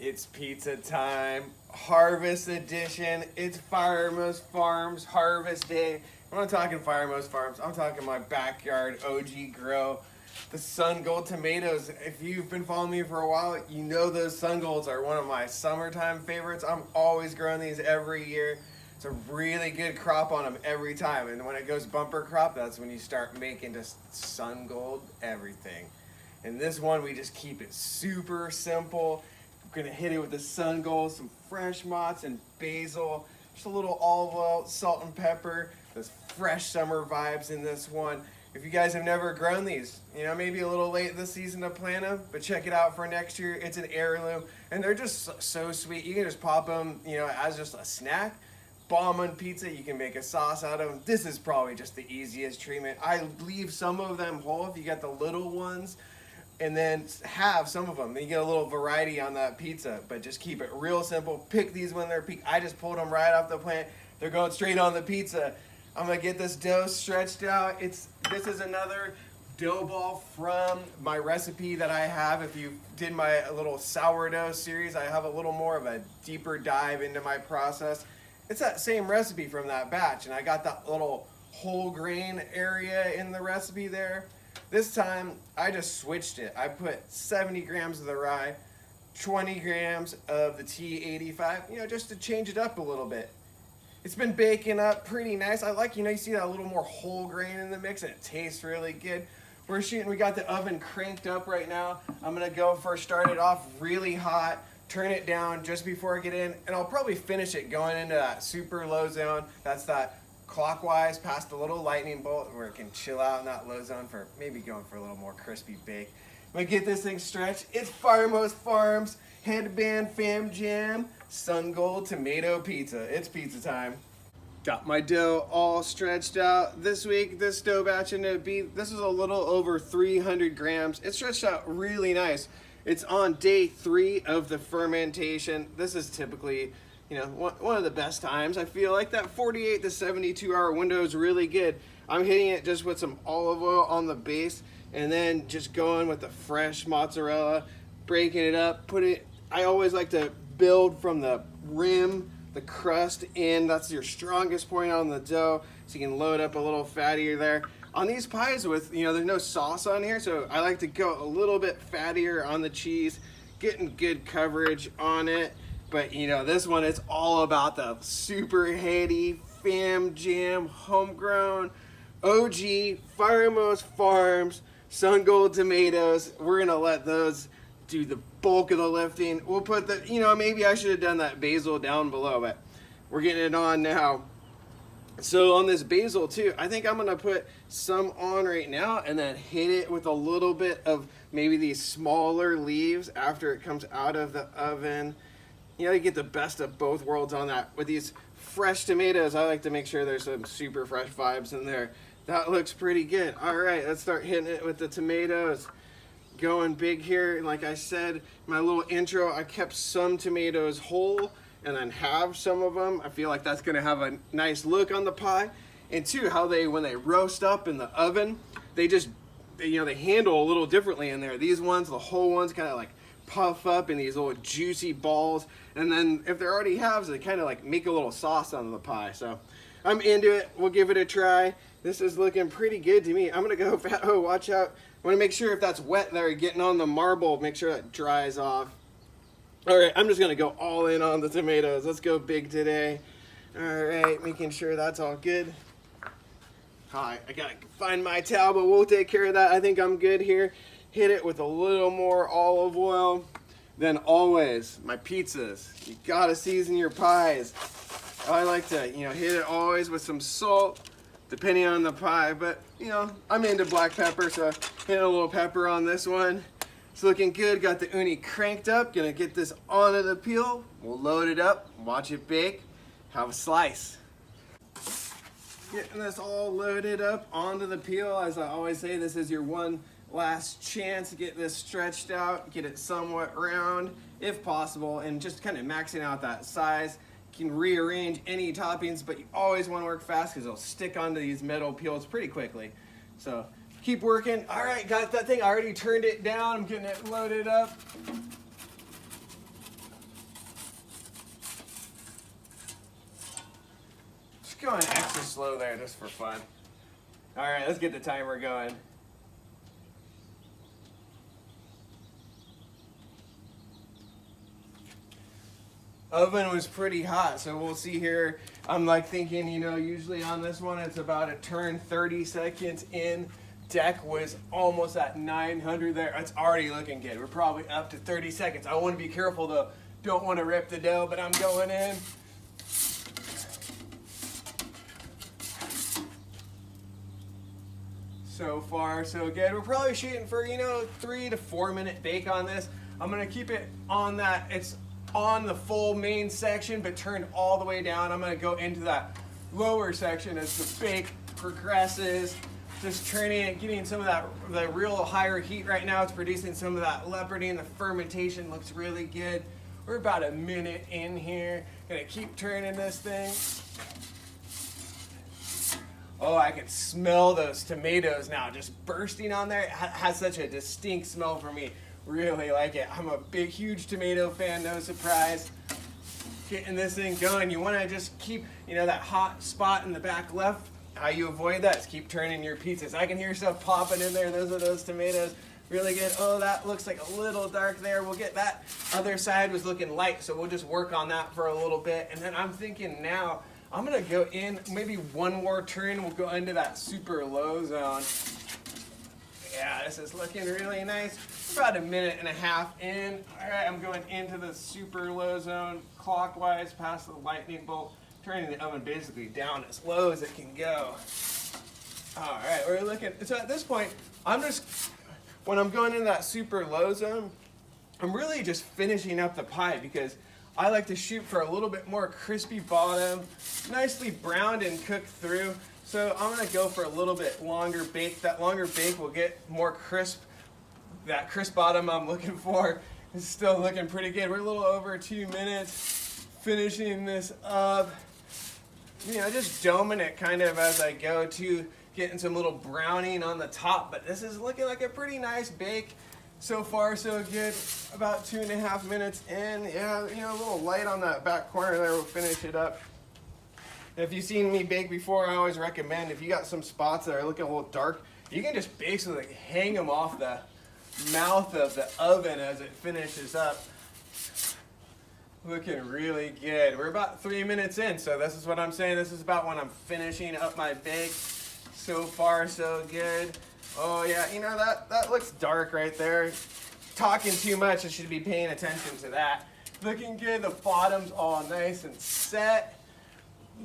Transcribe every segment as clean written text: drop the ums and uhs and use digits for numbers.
It's pizza time, harvest edition. It's Firemost Farms Harvest Day. I'm not talking Firemost Farms, I'm talking my backyard OG grow. The Sungold tomatoes. If you've been following me for a while, you know those Sungolds are one of my summertime favorites. I'm always growing these every year. It's a really good crop on them every time. And when it goes bumper crop, that's when you start making just Sungold everything. And this one, we just keep it super simple. We're gonna hit it with the Sungold, some fresh mozz and basil, just a little olive oil, salt and pepper. Those fresh summer vibes in this one. If you guys have never grown these, you know, maybe a little late this season to plant them, but check it out for next year. It's an heirloom, and they're just so sweet. You can just pop them, you know, as just a snack. Bomb on pizza, you can make a sauce out of them. This is probably just the easiest treatment. I leave some of them whole if you got the little ones, and then have some of them. Then you get a little variety on that pizza, but just keep it real simple. Pick these when they're peak. I just pulled them right off the plant. They're going straight on the pizza. I'm gonna get this dough stretched out. This is another dough ball from my recipe that I have. If you did my little sourdough series, I have a little more of a deeper dive into my process. It's that same recipe from that batch, and I got that little whole grain area in the recipe there. This time, I just switched it. I put 70 grams of the rye, 20 grams of the T85, you know, just to change it up a little bit. It's been baking up pretty nice. I like, you know, you see that a little more whole grain in the mix, and it tastes really good. We got the oven cranked up right now. I'm gonna go first start it off really hot, turn it down just before I get in, and I'll probably finish it going into that super low zone. That's that clockwise past the little lightning bolt where it can chill out in that low zone for maybe going for a little more crispy bake. I'm gonna get this thing stretched. It's Firemost Farms Headband Fam Jam Sungold Tomato Pizza. It's pizza time. Got my dough all stretched out. This week, this dough batch ended up being, this is a little over 300 grams. It stretched out really nice. It's on day 3 of the fermentation. This is typically, you know, one of the best times. I feel like that 48 to 72 hour window is really good. I'm hitting it just with some olive oil on the base, and then just going with the fresh mozzarella, breaking it up, I always like to build from the rim, the crust in. That's your strongest point on the dough, so you can load up a little fattier there. On these pies with, you know, there's no sauce on here, so I like to go a little bit fattier on the cheese, getting good coverage on it. But, you know, this one, it's all about the super heady fam jam, homegrown, OG, Firemost Farms, Sungold tomatoes. We're gonna let those do the bulk of the lifting. We'll put the, you know, maybe I should have done that basil down below, but we're getting it on now. So on this basil too, I think I'm gonna put some on right now and then hit it with a little bit of maybe these smaller leaves after it comes out of the oven. You know, you get the best of both worlds on that. With these fresh tomatoes, I like to make sure there's some super fresh vibes in there. That looks pretty good. All right, let's start hitting it with the tomatoes. Going big here. Like I said, my little intro, I kept some tomatoes whole and then halved some of them. I feel like that's gonna have a nice look on the pie. And two, how when they roast up in the oven, they handle a little differently in there. These ones, the whole ones, kind of like puff up in these little juicy balls. And then if they're already halves, they kind of like make a little sauce on the pie. So I'm into it. We'll give it a try. This is looking pretty good to me. I'm gonna go, oh, watch out. I wanna make sure if that's wet there, getting on the marble, make sure that dries off. All right, I'm just gonna go all in on the tomatoes. Let's go big today. All right, making sure that's all good. Hi, I gotta find my towel, but we'll take care of that. I think I'm good here. Hit it with a little more olive oil. Then always, my pizzas, you gotta season your pies. I like to, you know, hit it always with some salt, depending on the pie, but, you know, I'm into black pepper, so hit a little pepper on this one. It's looking good. Got the uni cranked up. Gonna get this onto the peel. We'll load it up, watch it bake, have a slice. Getting this all loaded up onto the peel. As I always say, this is your one last chance to get this stretched out, get it somewhat round if possible, and just kind of maxing out that size. You can rearrange any toppings, but you always want to work fast because it'll stick onto these metal peels pretty quickly. So keep working. All right, got that thing. I already turned it down. I'm getting it loaded up. going extra slow there just for fun. All right, let's get the timer going. Oven was pretty hot, so we'll see here. I'm like thinking, you know, usually on this one it's about a turn, 30 seconds in. Deck was almost at 900 there. It's already looking good. We're probably up to 30 seconds. I want to be careful though. Don't want to rip the dough, but I'm going in. So far, so good. We're probably shooting for, you know, 3 to 4 minute bake on this. I'm gonna keep it on that. It's on the full main section, but turned all the way down. I'm gonna go into that lower section as the bake progresses. Just turning it, getting some of that, the real higher heat right now. It's producing some of that leopardy, and the fermentation looks really good. We're about a minute in here. Gonna keep turning this thing. Oh, I can smell those tomatoes now just bursting on there. It has such a distinct smell for me. Really like it. I'm a big, huge tomato fan, no surprise. Getting this thing going. You want to just keep, you know, that hot spot in the back left. How you avoid that is keep turning your pizzas. I can hear stuff popping in there. Those are those tomatoes. Really good. Oh, that looks like a little dark there. We'll get that. Other side was looking light, so we'll just work on that for a little bit. And then I'm thinking now, I'm going to go in, maybe one more turn. We'll go into that super low zone. Yeah, this is looking really nice. About a minute and a half in. All right, I'm going into the super low zone clockwise past the lightning bolt, turning the oven basically down as low as it can go. All right, we're looking. So at this point, when I'm going into that super low zone, I'm really just finishing up the pie because I like to shoot for a little bit more crispy bottom, nicely browned and cooked through. So I'm gonna go for a little bit longer bake. That longer bake will get more crisp. That crisp bottom I'm looking for is still looking pretty good. We're a little over 2 minutes finishing this up. You know, just doming it kind of as I go to getting some little browning on the top, but this is looking like a pretty nice bake. So far, so good. About 2.5 minutes in. Yeah, you know, a little light on that back corner there. We'll finish it up. If you've seen me bake before, I always recommend if you got some spots that are looking a little dark, you can just basically hang them off the mouth of the oven as it finishes up. Looking really good. We're about 3 minutes in, so this is what I'm saying. This is about when I'm finishing up my bake. So far, so good. Oh yeah, you know, that looks dark right there. Talking too much, I should be paying attention to that. Looking good, the bottom's all nice and set.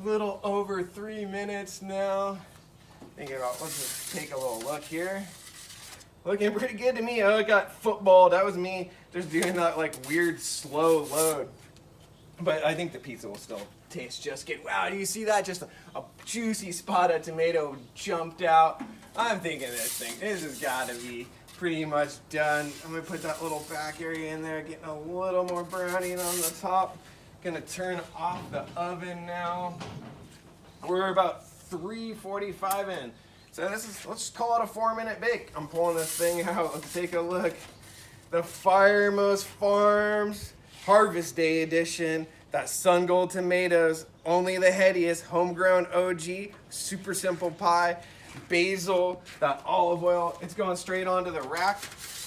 Little over 3 minutes now. Thinking about, let's just take a little look here. Looking pretty good to me. Oh, it got footballed. That was me just doing that like weird slow load. But I think the pizza will still taste just good. Wow, do you see that? Just a juicy spot of tomato jumped out. I'm thinking this has got to be pretty much done. I'm going to put that little back area in there, getting a little more browning on the top. Gonna turn off the oven now. We're about 3:45 in. So let's just call it a 4-minute bake. I'm pulling this thing out. Let's take a look. The Firemost Farms Harvest Day edition. That Sungold tomatoes, only the headiest, homegrown OG, super simple pie. Basil, that olive oil. It's going straight onto the rack.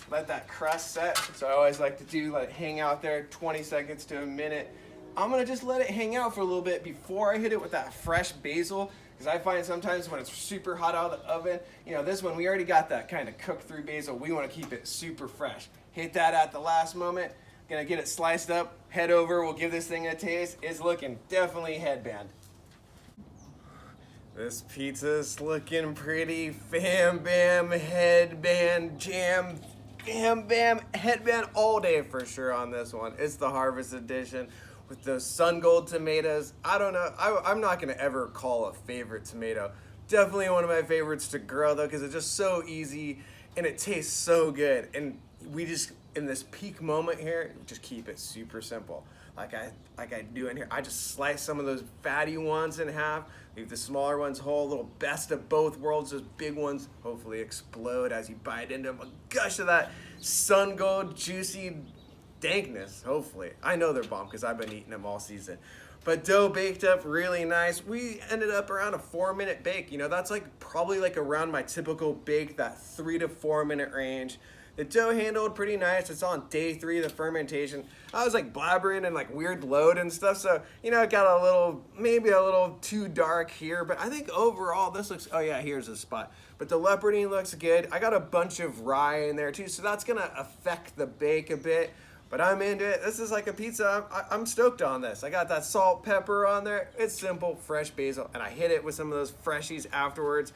Let that crust set. So I always like to do hang out there 20 seconds to a minute. I'm gonna just let it hang out for a little bit before I hit it with that fresh basil, because I find sometimes when it's super hot out of the oven, you know, this one, we already got that kind of cooked through basil. We wanna keep it super fresh. Hit that at the last moment. Gonna get it sliced up, head over, we'll give this thing a taste. It's looking definitely headband. This pizza's looking pretty fam bam headband jam. Bam bam headband all day for sure on this one. It's the Harvest Edition with those Sungold tomatoes. I don't know, I'm not gonna ever call a favorite tomato. Definitely one of my favorites to grill though, because it's just so easy and it tastes so good. And we just, in this peak moment here, just keep it super simple. Like I do in here, I just slice some of those fatty ones in half, leave the smaller ones whole, little best of both worlds. Those big ones hopefully explode as you bite into them. A gush of that Sungold juicy dankness, hopefully. I know they're bomb because I've been eating them all season. But dough baked up really nice. We ended up around a 4-minute bake. You know, that's like probably like around my typical bake, that 3 to 4 minute range. The dough handled pretty nice. It's on day 3 of the fermentation. I was like blabbering and like weird load and stuff. So, you know, it got a little, maybe a little too dark here. But I think overall this looks, oh yeah, here's a spot. But the leopardine looks good. I got a bunch of rye in there too. So that's going to affect the bake a bit. But I'm into it. This is like a pizza. I'm stoked on this. I got that salt, pepper on there. It's simple, fresh basil. And I hit it with some of those freshies afterwards.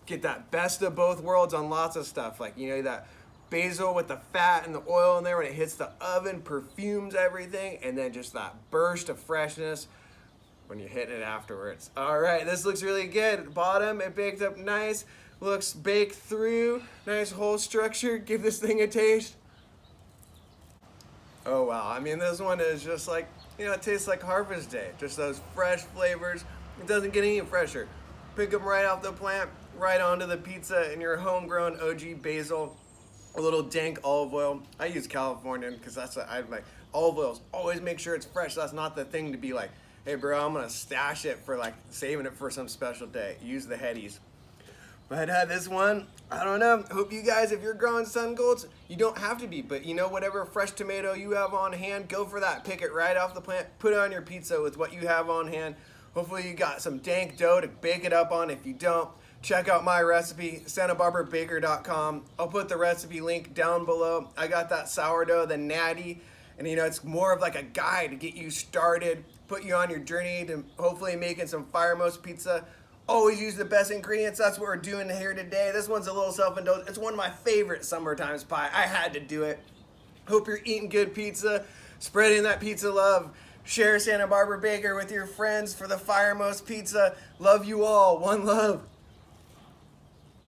Get that best of both worlds on lots of stuff. Like, you know, that basil with the fat and the oil in there when it hits the oven, perfumes everything. And then just that burst of freshness when you're hitting it afterwards. All right, this looks really good. Bottom, it baked up nice. Looks baked through. Nice whole structure. Give this thing a taste. Oh wow, I mean this one is just like, you know, it tastes like Harvest Day. Just those fresh flavors. It doesn't get any fresher. Pick them right off the plant, right onto the pizza in your homegrown OG basil. A little dank olive oil. I use Californian because that's what I like. Olive oils, always make sure it's fresh. That's not the thing to be like, hey bro, I'm gonna stash it for like saving it for some special day. Use the headies. But this one, I don't know. Hope you guys, if you're growing Sungolds, you don't have to be, but you know, whatever fresh tomato you have on hand, go for that. Pick it right off the plant, put it on your pizza with what you have on hand. Hopefully you got some dank dough to bake it up on. If you don't, check out my recipe, SantaBarbaraBaker.com. I'll put the recipe link down below. I got that sourdough, the natty, and you know, it's more of like a guide to get you started, put you on your journey to hopefully making some firemost pizza. Always use the best ingredients. That's what we're doing here today. This one's a little self-indulgent. It's one of my favorite summertime pie. I had to do it. Hope you're eating good pizza, spreading that pizza love. Share Santa Barbara Baker with your friends for the firemost pizza. Love you all. One love.